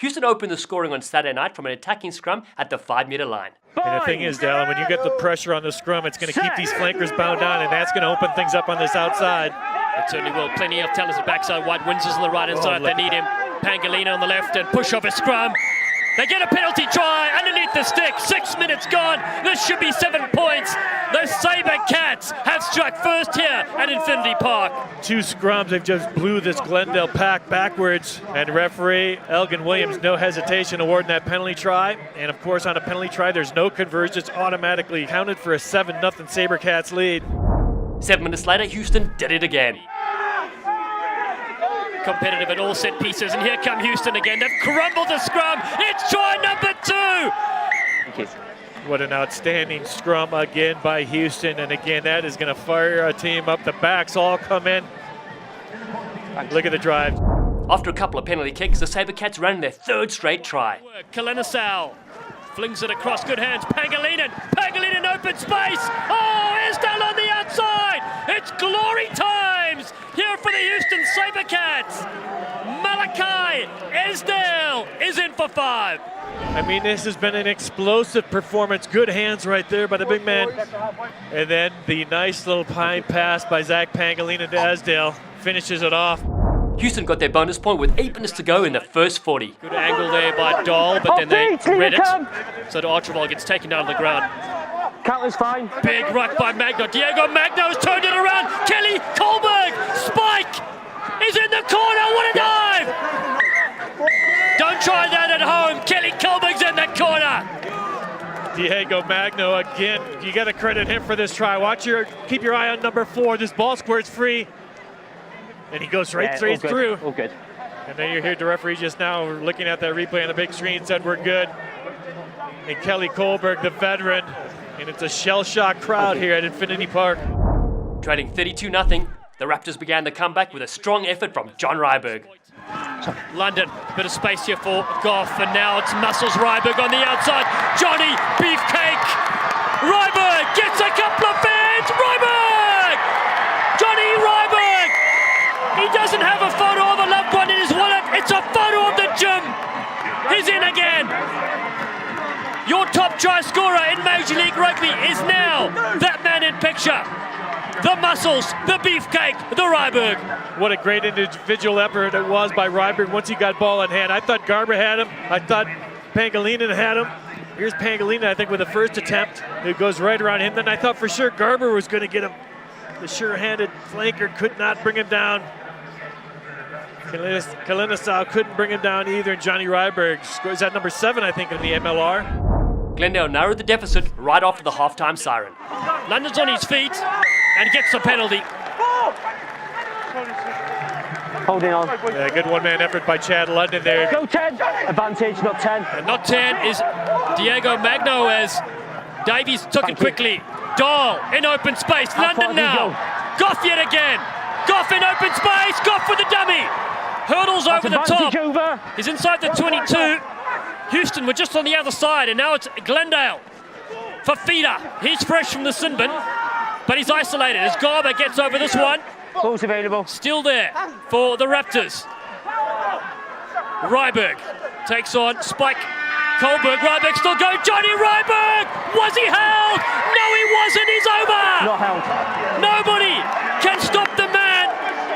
Houston opened the scoring on Saturday night from an attacking scrum at the 5-metre line. And the thing is, Dallen, when you get the pressure on the scrum, it's going to keep these flankers bound down, and that's going to open things up on this outside. It certainly will. Plenty of talented backside. White Windsor's on the right-hand side. They need him. Pangolino on the left and push off a scrum. They get a penalty try underneath the stick. 6 minutes gone. This should be 7 points. The SaberCats have struck first here at Infinity Park. 2 scrums, they've just blew this Glendale pack backwards. And referee Elgin Williams, no hesitation, awarding that penalty try. And of course, on a penalty try, there's no conversion. It's automatically counted for a 7-0 SaberCats lead. 7 minutes later, Houston did it again. Competitive at all set pieces, and here come Houston again. They've crumbled the scrum. It's try number 2. What an outstanding scrum again by Houston, and again that is going to fire a team up. The backs all come in. Look at the drive. After a couple of penalty kicks, the SaberCats ran their 3rd straight try. Kalinisau flings it across, good hands. Pangolino open space. Oh, Esdale on the outside. It's glory times here for the Houston SaberCats. Malachi Esdale is in for 5. I mean, this has been an explosive performance. Good hands right there by the big man. And then the nice little pine pass by Zach Pangolino to Esdale finishes it off. Houston got their bonus point with 8 minutes to go in the first 40. Good angle there by Dahl, but then they read it. So Archibald gets taken down to the ground. Cutler's fine. Big ruck by Magno. Diego Magno's turned it around. Kelly Kohlberg. Spike is in the corner. What a dive! Don't try that at home. Kelly Kohlberg's in the corner. Diego Magno again. You got to credit him for this try. Keep your eye on number 4. This ball square's free. And he goes straight through. All good. And then you heard the referee just now looking at that replay on the big screen, said we're good. And Kelly Kohlberg, the veteran. And it's a shell-shocked crowd here at Infinity Park. Trading 32-0, the Raptors began the comeback with a strong effort from John Ryberg. London, bit of space here for Goff, and now it's Muscles Ryberg on the outside. Johnny Beefcake. Ryberg gets a couple of fans. Ryberg! Johnny Ryberg! He doesn't have a photo of a loved one in his wallet. It's a photo of the gym. He's in again. Your top try scorer in Major League Rugby is now that man in picture. The Muscles, the Beefcake, the Ryberg. What a great individual effort it was by Ryberg once he got ball in hand. I thought Garber had him. I thought Pangolino had him. Here's Pangolino, I think, with the first attempt. It goes right around him. Then I thought for sure Garber was going to get him. The sure-handed flanker could not bring him down. Kalinisau couldn't bring him down either. And Johnny Ryberg scores at number 7, I think, in the MLR. Glendale narrowed the deficit right after the halftime siren. London's on his feet and gets the penalty. Holding on. Yeah, good one-man effort by Chad London there. Go 10. Advantage, not 10. And not 10 is Diego Magno as Davies took it quickly. Dahl in open space. London now. Goff yet again. Goff in open space. Goff with the dummy. Hurdles over the top. He's inside the 22. Houston were just on the other side, and now it's Glendale. Fafita, he's fresh from the sin bin, but he's isolated as Garber gets over this one. Ball's available. Still there for the Raptors. Ryberg takes on Spike Kohlberg. Ryberg still going. Johnny Ryberg! Was he held? No, he wasn't. He's over! Not held. Nobody can stop the man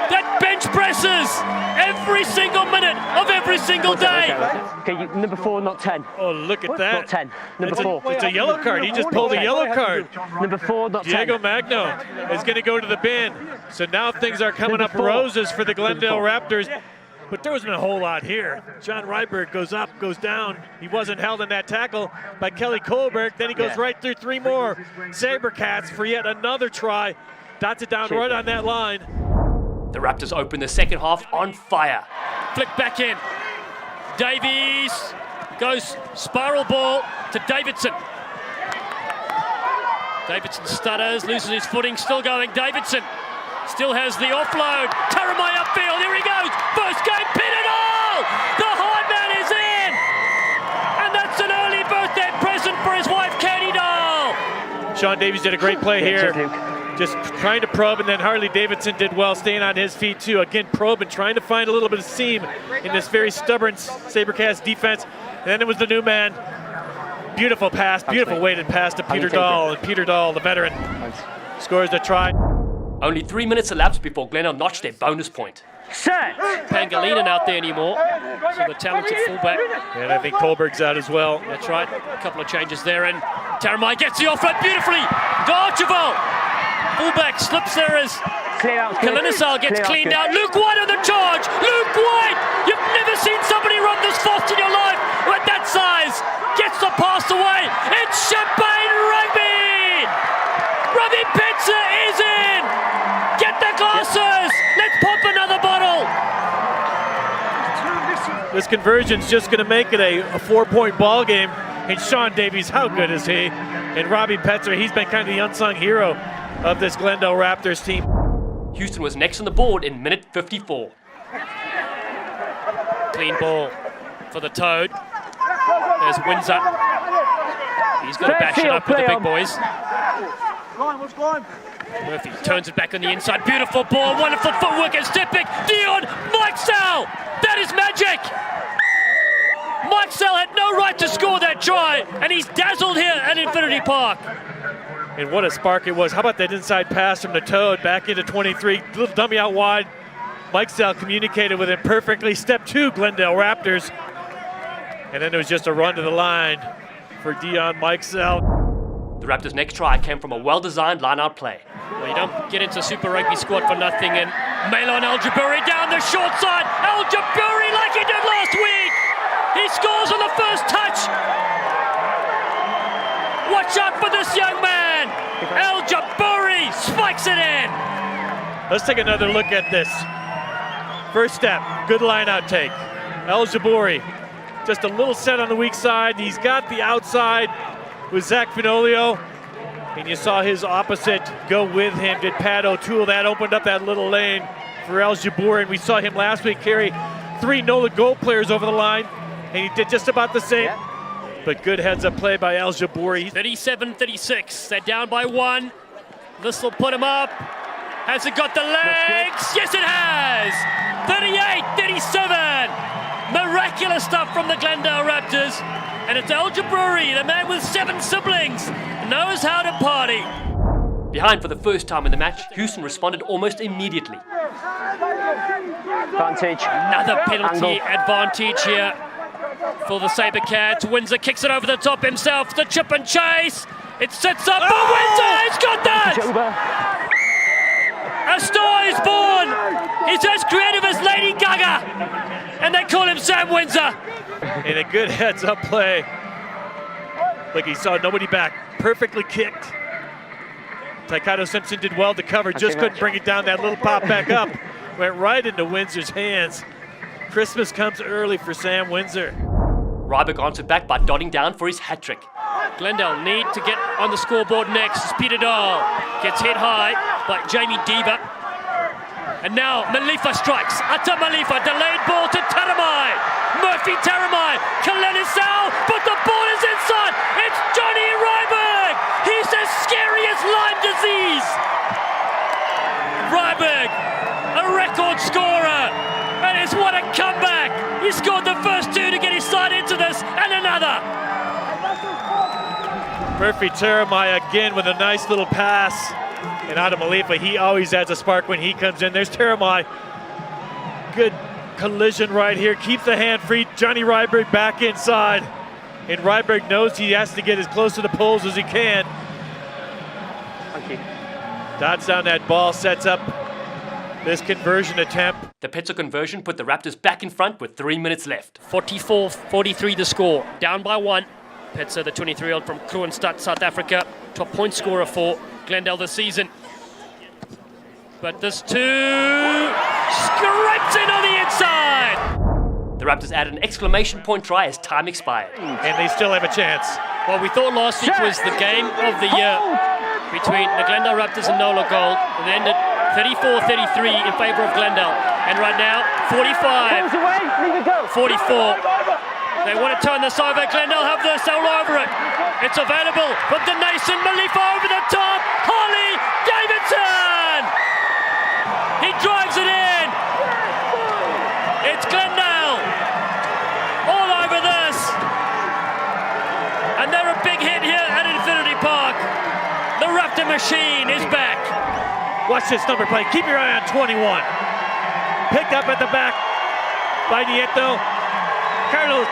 that bench presses every single minute of every single day. Okay, number 4, not 10. Oh, look at that. Not 10. Number 4. It's a yellow card. He just pulled a yellow card. Number 4, not 10. Diego Magno is going to go to the bin. So now things are coming up roses for the Glendale Raptors. But there wasn't a whole lot here. John Ryberg goes up, goes down. He wasn't held in that tackle by Kelly Kohlberg. Then he goes right through 3 more SaberCats for yet another try. Dots it down right on that line. The Raptors open the second half on fire. Flick back in. Davies goes spiral ball to Davidson. Davidson stutters, loses his footing, still going. Davidson still has the offload. Taramai upfield, here he goes. First game, pin it all! The hard man is in! And that's an early birthday present for his wife, Katie Dahl. Sean Davies did a great play here. just trying to probe, and then Harley Davidson did well staying on his feet too. Again, probing, trying to find a little bit of seam in this very stubborn SaberCats defense. And then it was the new man. Beautiful pass, beautiful weighted pass to Peter Dahl, and Peter Dahl, the veteran, scores the try. Only 3 minutes elapsed before Glendale notched their bonus point. Set! Pangolina not there anymore, so the talented fullback. And I think Kohlberg's out as well. That's right, a couple of changes there, and Taramai gets the offload beautifully. Archibald, fullback slips there as Kalinisal gets cleaned out. Luke White on the charge. Luke White, you've never seen somebody run this fast in your life with that size. Gets the pass away. It's Champagne Rugby. Robbie Petzer is in. Get the glasses. Let's pop another bottle. This conversion's just going to make it a 4-point ball game. And Sean Davies, how good is he? And Robbie Petzer, he's been kind of the unsung hero of this Glendale Raptors team. Houston was next on the board in minute 54. Clean ball for the Toad. There's Windsor. He's got to bash it up with the big boys. Murphy turns it back on the inside. Beautiful ball, wonderful footwork and step back. Dion Mikesell. That is magic. Mikesell had no right to score that try, and he's dazzled here at Infinity Park. And what a spark it was. How about that inside pass from the Toad back into 23. Little dummy out wide. Mikesell communicated with him perfectly. Step 2, Glendale Raptors. And then there was just a run to the line for Dion Mikesell. The Raptors' next try came from a well-designed line-out play. Well, you don't get into Super Rugby squad for nothing, and Malon Al-Jaburi down the short side. Al-Jaburi like he did last week. He scores on the first touch. Watch out for this young man. Al-Jaburi spikes it in. Let's take another look at this. First step, good line-out take. Al-Jaburi, just a little set on the weak side. He's got the outside with Zach Finolio, and you saw his opposite go with him, did Pat O'Toole. That opened up that little lane for Al-Jaburi, and we saw him last week carry 3 NOLA goal players over the line, and he did just about the same. But good heads-up play by Al-Jaburi. 37-36, they're down by 1. This will put him up. Has it got the legs? Yes, it has! 38-37. Miraculous stuff from the Glendale Raptors. And it's Al-Jaburi, the man with 7 siblings, knows how to party. Behind for the first time in the match, Houston responded almost immediately. Advantage. Another penalty Angle. advantage here for the SaberCats. Windsor kicks it over the top himself. The chip and chase. It sits up for Windsor. He's got that! A star is born. He's as creative as Lady Gaga. And they call him Sam Windsor. And a good heads-up play. Like he saw nobody back. Perfectly kicked. Taikato Simpson did well to cover. Just couldn't bring it down. That little pop back up. Went right into Windsor's hands. Christmas comes early for Sam Windsor. Ryberg answered back by dotting down for his hat-trick. Glendale need to get on the scoreboard next. It's Peter Dahl. Gets hit high by Jamie Diva. And now Malifa strikes. Ata Malifa, delayed ball to Taramai. Murphy Taramai. Kalenisau, but the ball is inside. It's Johnny Ryberg. He's as scary as Lyme disease. Ryberg, a record scorer. And it's what a comeback. He scored the first 2 to get his side into this, and another. Murphy Taramai again with a nice little pass. And Adam Malifa, he always adds a spark when he comes in. There's Taramai. Good collision right here. Keeps the hand free. Johnny Ryberg back inside. And Ryberg knows he has to get as close to the poles as he can. Thank you. Dots down that ball, sets up this conversion attempt. The Petzer conversion put the Raptors back in front with 3 minutes left. 44-43 the score. Down by 1. Petzer, the 23-year-old from Kroonstad, South Africa. Top point scorer for Glendale this season. But this 2 scrapes in on the inside. The Raptors added an exclamation point try as time expired. And they still have a chance. Well, we thought last week was the game of the year between the Glendale Raptors and NOLA Gold. It ended 34-33 in favor of Glendale. And right now, 45-44 They want to turn this over. Glendale have this all over it. It's available from Denason Malifa over the top. Harley Davidson! He drives it in. It's Glendale all over this. And they're a big hit here at Infinity Park. The Raptor machine is back. Watch this number play. Keep your eye on 21. Picked up at the back by Nieto. Carlo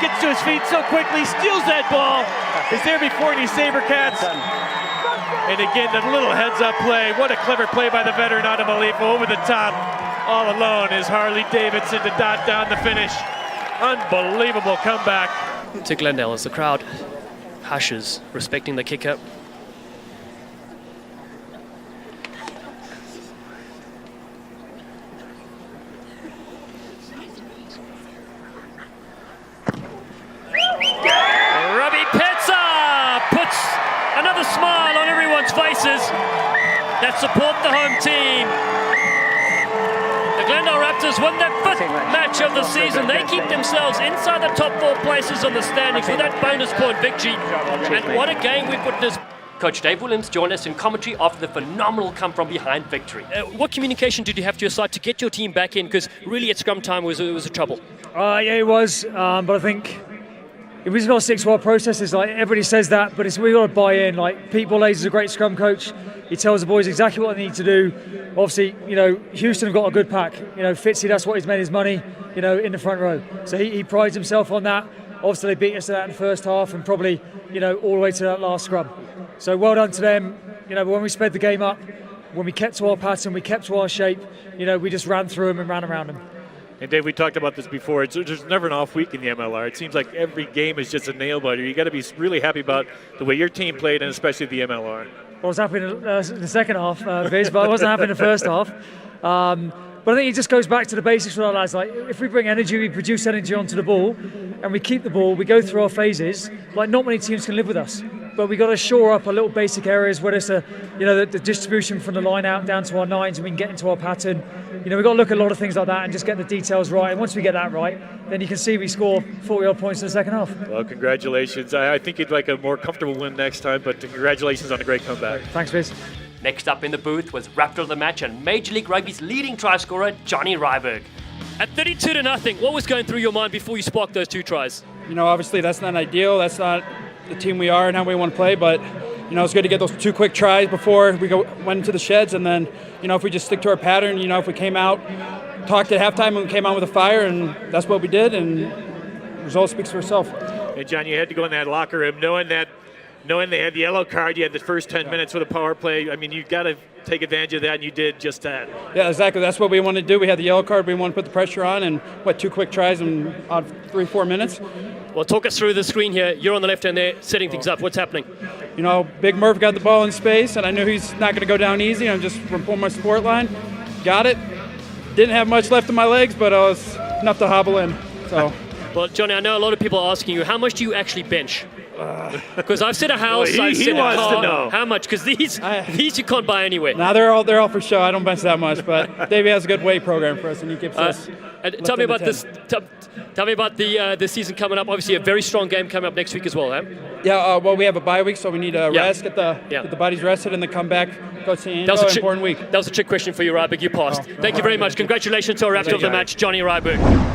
gets to his feet so quickly, steals that ball. Is there before any SaberCats. And again, the little heads-up play. What a clever play by the veteran Adam Malifa over the top. All alone is Harley Davidson to dot down the finish. Unbelievable comeback. To Glendale as the crowd hushes, respecting the kicker. Another smile on everyone's faces that support the home team. The Glendale Raptors win their 5th match of the season. They keep themselves inside the top 4 places on the standings with that bonus point victory. And what a game we've witnessed. Coach Dave Williams joined us in commentary after the phenomenal come-from-behind victory. What communication did you have to your side to get your team back in? Because really at scrum time was a trouble. Yeah, it was. But I think it was not a 6-week process. It's like everybody says that, but we got to buy in. Like Pete Bollais is a great scrum coach. He tells the boys exactly what they need to do. Obviously, Houston have got a good pack. Fitzy, that's what he's made his money. In the front row. So he prides himself on that. Obviously, they beat us to that in the first half, and probably all the way to that last scrum. So well done to them. When we sped the game up, when we kept to our pattern, we kept to our shape. We just ran through them and ran around them. And Dave, we talked about this before. There's never an off week in the MLR. It seems like every game is just a nail biter. You got to be really happy about the way your team played, and especially the MLR. I was happy in the second half, Viz, but I wasn't happy in the first half. But I think it just goes back to the basics for our lads. Like if we bring energy, we produce energy onto the ball, and we keep the ball. We go through our phases. Like not many teams can live with us. But we got to shore up a little basic areas, whether it's the distribution from the line out down to our nines, and we can get into our pattern. We've got to look at a lot of things like that and just get the details right. And once we get that right, then you can see we score 40-odd points in the second half. Well, congratulations. I think you'd like a more comfortable win next time, but congratulations on a great comeback. Thanks, Viz. Next up in the booth was Raptor of the match and Major League Rugby's leading try scorer, Johnny Ryberg. At 32-0, what was going through your mind before you sparked those 2 tries? Obviously that's not ideal. That's not the team we are and how we want to play, but it's good to get those 2 quick tries before we went into the sheds, and then if we just stick to our pattern, if we came out, talked at halftime and came out with a fire, and that's what we did, and the result speaks for itself. Hey John, you had to go in that locker room knowing they had the yellow card. You had the first 10 minutes with a power play. I mean, you've got to take advantage of that, and you did just that. Yeah, exactly. That's what we wanted to do. We had the yellow card. We wanted to put the pressure on, and 2 quick tries in 3-4 minutes. Well, talk us through the screen here. You're on the left end there, setting things up. What's happening? Big Murph got the ball in space, and I knew he's not going to go down easy. I'm just from my support line. Got it. Didn't have much left in my legs, but I was enough to hobble in. So. Well, Johnny, I know a lot of people are asking you, how much do you actually bench? Because I've said a house, well, I've said a car. To know. How much? Because these you can't buy anywhere. Nah, they're all for show. I don't bench that much, but Davey has a good weight program for us, and he keeps us. Tell me about this. Tell me about the season coming up. Obviously, a very strong game coming up next week as well. Yeah. Well, we have a bye week, so we need to rest, get the bodies rested, and then come back. Go to the important week. That was a trick question for you, Ryberg. You passed. Thank you very much. Congratulations to our Raptor of the match, Johnny Ryberg.